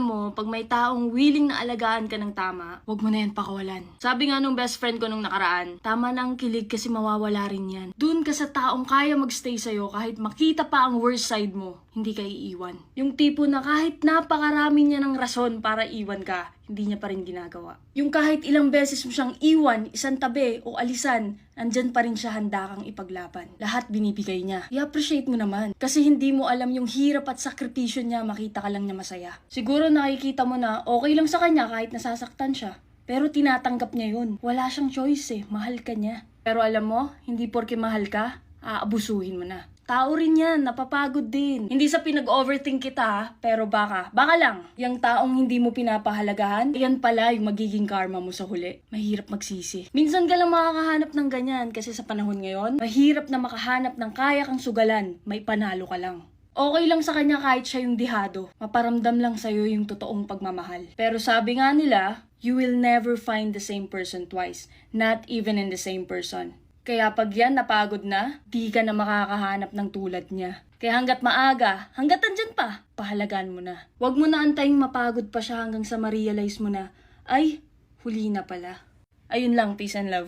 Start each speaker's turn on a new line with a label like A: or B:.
A: Mo, pag may taong willing na alagaan ka ng tama, wag mo na yan pakawalan. Sabi nga nung best friend ko nung nakaraan, tama na ang kilig kasi mawawala rin yan. Dun ka sa taong kaya magstay sa'yo kahit makita pa ang worst side mo, hindi ka iiwan. Yung tipo na kahit napakarami niya ng rason para iwan ka, hindi niya pa rin ginagawa. Yung kahit ilang beses mo siyang iwan, isang tabi o alisan, nandyan pa rin siya handa kang ipaglaban. Lahat binibigay niya. I-appreciate mo naman. Kasi hindi mo alam yung hirap at sakripisyo niya, makita ka lang niya masaya. Siguro nakikita mo na okay lang sa kanya kahit nasasaktan siya. Pero tinatanggap niya yun. Wala siyang choice mahal ka niya. Pero alam mo, hindi porke mahal ka, aabusuhin mo na. Tao rin yan, napapagod din. Hindi sa pinag-overthink kita, pero baka lang, yung taong hindi mo pinapahalagahan, yan pala yung magiging karma mo sa huli. Mahirap magsisi. Minsan ka lang makakahanap ng ganyan kasi sa panahon ngayon, mahirap na makahanap ng kaya kang sugalan, may panalo ka lang. Okay lang sa kanya kahit siya yung dihado. Maparamdam lang sa'yo yung totoong pagmamahal. Pero sabi nga nila, you will never find the same person twice. Not even in the same person. Kaya pag yan napagod na, di ka na makakahanap ng tulad niya. Kaya hanggat maaga, hanggat andyan pa, pahalagaan mo na. Huwag mo na antaying mapagod pa siya hanggang sa ma-realize mo na, ay, huli na pala. Ayun lang, peace and love.